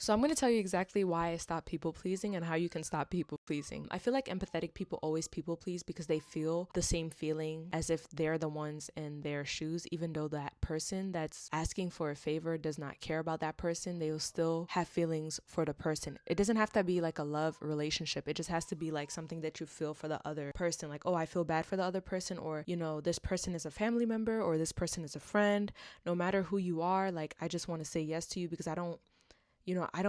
So I'm going to tell you exactly why I stopped people pleasing and how you can stop people pleasing. I feel like empathetic people always people please because they feel the same feeling as if they're the ones in their shoes, even though that person that's asking for a favor does not care about that person. They will still have feelings for the person. It doesn't have to be like a love relationship. It just has to be like something that you feel for the other person. Like, oh, I feel bad for the other person, or, this person is a family member, or this person is a friend. No matter who you are, like, I just want to say yes to you because I don't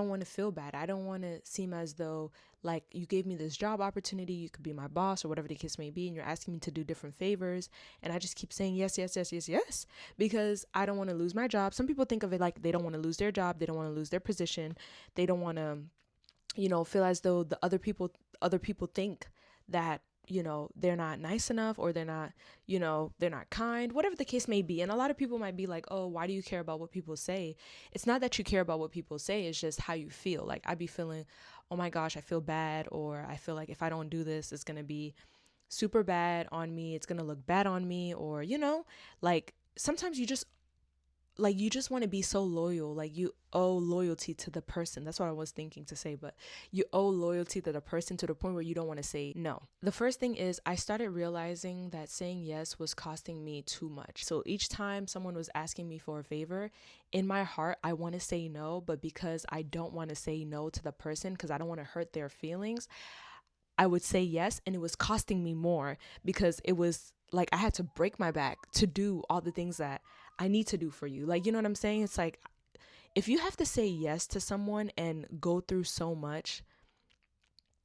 want to feel bad. I don't want to seem as though like you gave me this job opportunity, you could be my boss or whatever the case may be, and you're asking me to do different favors. And I just keep saying yes, yes, yes, yes, yes, because I don't want to lose my job. Some people think of it like they don't want to lose their job, they don't want to lose their position, they don't want to, feel as though the other people think that they're not nice enough, or they're not kind, whatever the case may be. And a lot of people might be like, oh, why do you care about what people say? It's not that you care about what people say, it's just how you feel. Like, I'd be feeling, oh my gosh, I feel bad, or I feel like if I don't do this, it's going to be super bad on me, it's going to look bad on me, or like sometimes you just want to be so loyal. Like, you owe loyalty to the person. That's what I was thinking to say, but you owe loyalty to the person to the point where you don't want to say no. The first thing is, I started realizing that saying yes was costing me too much. So each time someone was asking me for a favor, in my heart I want to say no, but because I don't want to say no to the person, because I don't want to hurt their feelings, I would say yes, and it was costing me more because it was like I had to break my back to do all the things that I need to do for you. Like, you know what I'm saying? It's like, if you have to say yes to someone and go through so much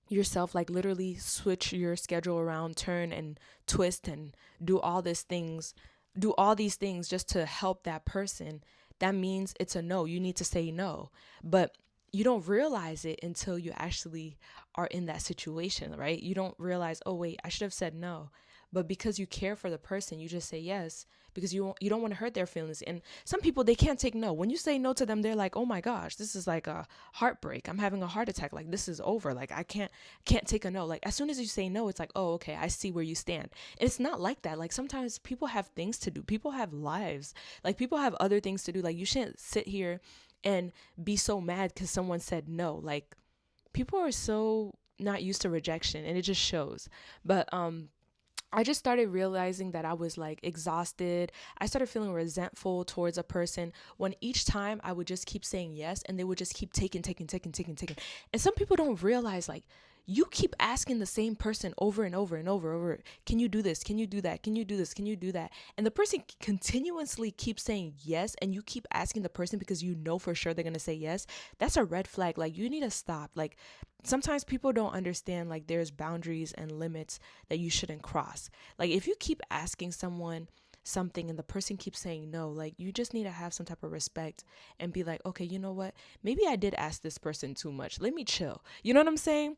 yourself, like literally switch your schedule around, turn and twist and do all these things, just to help that person, that means it's a no. You need to say no. But you don't realize it until you actually are in that situation, right? You don't realize, oh wait, I should have said no. But because you care for the person, you just say yes because you don't want to hurt their feelings. And some people, they can't take no. When you say no to them, they're like, "Oh my gosh, this is like a heartbreak. I'm having a heart attack. Like, this is over. Like, I can't take a no." Like, as soon as you say no, it's like, "Oh, okay, I see where you stand." And it's not like that. Like, sometimes people have things to do. People have lives. Like, people have other things to do. Like, you shouldn't sit here and be so mad because someone said no. Like, people are so not used to rejection, and it just shows. But I just started realizing that I was like exhausted. I started feeling resentful towards a person when each time I would just keep saying yes, and they would just keep taking, taking, taking, taking, taking. And some people don't realize, like, you keep asking the same person over and over and over, can you do this? Can you do that? Can you do this? Can you do that? And the person continuously keeps saying yes, and you keep asking the person because you know for sure they're going to say yes. That's a red flag. Like, you need to stop. Like, sometimes people don't understand, like, there's boundaries and limits that you shouldn't cross. Like, if you keep asking someone something and the person keeps saying no, like, you just need to have some type of respect and be like, okay, you know what? Maybe I did ask this person too much. Let me chill. You know what I'm saying?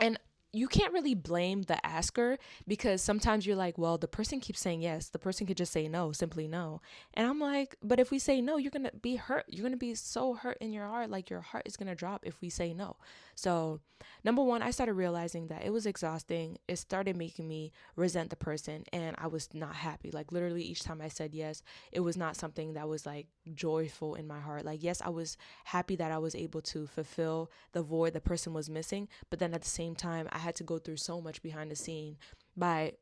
And you can't really blame the asker, because sometimes you're like, well, the person keeps saying yes. The person could just say no, simply no. And I'm like, but if we say no, you're going to be hurt. You're going to be so hurt in your heart. Like, your heart is going to drop if we say no. So, number one, I started realizing that it was exhausting. It started making me resent the person, and I was not happy. Like, literally each time I said yes, it was not something that was like joyful in my heart. Like, yes, I was happy that I was able to fulfill the void the person was missing, but then at the same time, I had to go through so much behind the scene by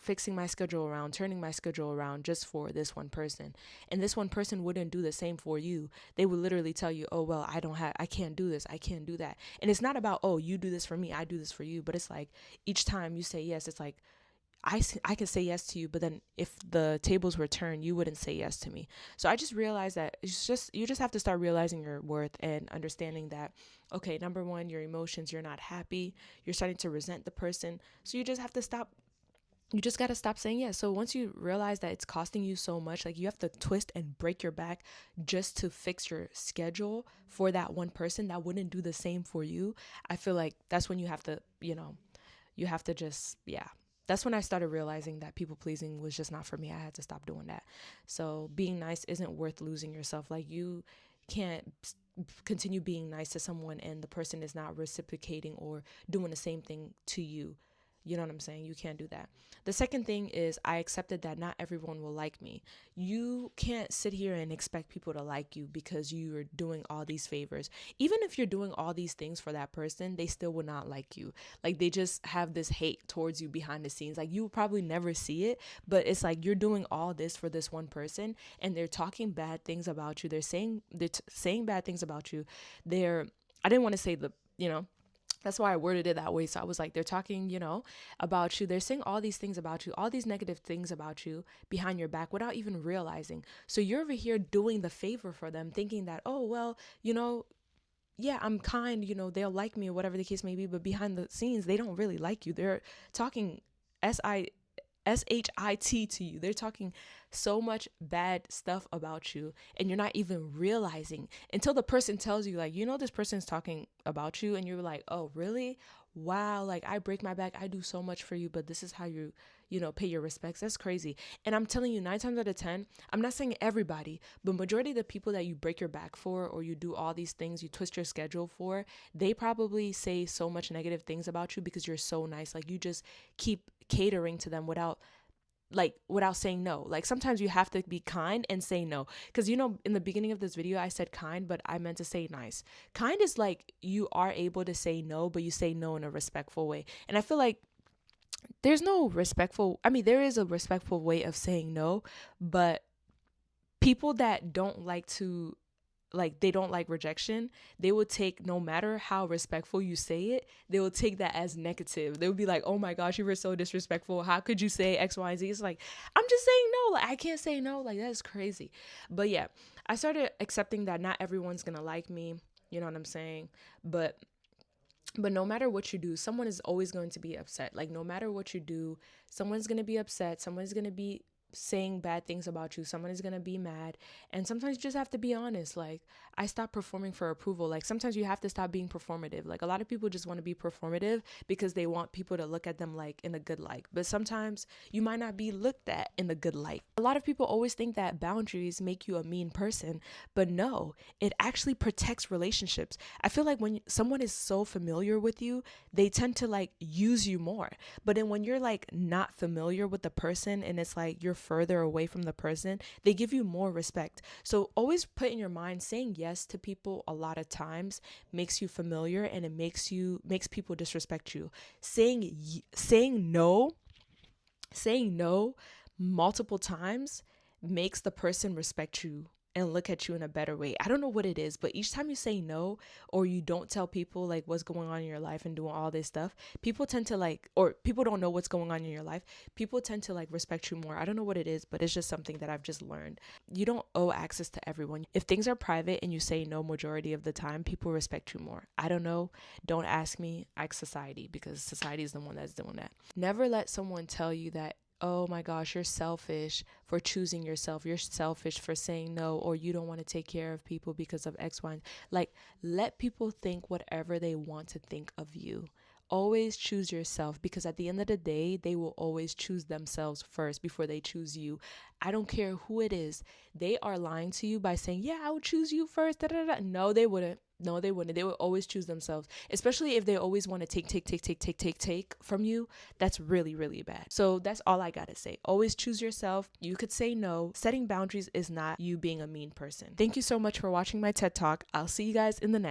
fixing my schedule around, turning my schedule around just for this one person. And this one person wouldn't do the same for you. They would literally tell you, oh, well, I can't do this, I can't do that. And it's not about, oh, you do this for me, I do this for you. But it's like, each time you say yes, it's like, I can say yes to you, but then if the tables were turned, you wouldn't say yes to me. So I just realized that you just have to start realizing your worth and understanding that, okay, number one, your emotions, you're not happy, you're starting to resent the person. So you just have to stop. You just got to stop saying yes. So once you realize that it's costing you so much, like, you have to twist and break your back just to fix your schedule for that one person that wouldn't do the same for you. I feel like that's when you have to, you have to just, yeah. That's when I started realizing that people pleasing was just not for me. I had to stop doing that. So being nice isn't worth losing yourself. Like, you can't continue being nice to someone and the person is not reciprocating or doing the same thing to you. You know what I'm saying? You can't do that. The second thing is I accepted that not everyone will like me. You can't sit here and expect people to like you because you are doing all these favors. Even if you're doing all these things for that person, they still will not like you. Like they just have this hate towards you behind the scenes. Like you will probably never see it, but it's like you're doing all this for this one person and they're talking bad things about you. Saying bad things about you. I didn't want to say that's why I worded it that way. So I was like, they're talking, about you. They're saying all these things about you, all these negative things about you behind your back without even realizing. So you're over here doing the favor for them, thinking that, oh, well, yeah, I'm kind, they'll like me or whatever the case may be. But behind the scenes, they don't really like you. They're talking shit to you. They're talking so much bad stuff about you and you're not even realizing until the person tells you, like, this person's talking about you, and you're like, oh really? Wow, like I break my back, I do so much for you, but this is how you pay your respects. That's crazy. And I'm telling you, 9 times out of 10, I'm not saying everybody, but majority of the people that you break your back for, or you do all these things, you twist your schedule for, they probably say so much negative things about you because you're so nice. Like you just keep catering to them without saying no. Like sometimes you have to be kind and say no, because in the beginning of this video I said kind, but I meant to say nice. Kind is like you are able to say no, but you say no in a respectful way. And I feel like there is a respectful way of saying no, but people that don't like to, like, they don't like rejection, they will take, no matter how respectful you say it, they will take that as negative. They will be like, oh my gosh, you were so disrespectful. How could you say X, Y, and Z? It's like, I'm just saying no. Like, I can't say no. Like, that is crazy. But yeah, I started accepting that not everyone's going to like me. You know what I'm saying? But no matter what you do, someone is always going to be upset. Like, no matter what you do, someone's going to be upset. Someone's going to be saying bad things about you. Someone is going to be mad. And sometimes you just have to be honest. Like, I stopped performing for approval. Like, sometimes you have to stop being performative. Like, a lot of people just want to be performative because they want people to look at them like in a good light. But sometimes you might not be looked at in a good light. A lot of people always think that boundaries make you a mean person, but no, it actually protects relationships. I feel like when someone is so familiar with you, they tend to like use you more. But then when you're like not familiar with the person and it's like you're further away from the person, they give you more respect. So always put in your mind, saying yes to people a lot of times makes you familiar, and it makes people disrespect you. Saying no multiple times makes the person respect you and look at you in a better way. I don't know what it is, but each time you say no, or you don't tell people like what's going on in your life and doing all this stuff, people tend to like, or people don't know what's going on in your life, people tend to like respect you more. I don't know what it is, but it's just something that I've just learned. You don't owe access to everyone. If things are private and you say no majority of the time, people respect you more. I don't know. Don't ask me. Ask society, because society is the one that's doing that. Never let someone tell you that, oh my gosh, you're selfish for choosing yourself. You're selfish for saying no, or you don't want to take care of people because of X, Y. Like, let people think whatever they want to think of you. Always choose yourself, because at the end of the day, they will always choose themselves first before they choose you. I don't care who it is. They are lying to you by saying, yeah, I would choose you first. Da, da, da. No, they wouldn't. No, they wouldn't. They would always choose themselves, especially if they always want to take from you. That's really, really bad. So that's all I got to say. Always choose yourself. You could say no. Setting boundaries is not you being a mean person. Thank you so much for watching my TED Talk. I'll see you guys in the next.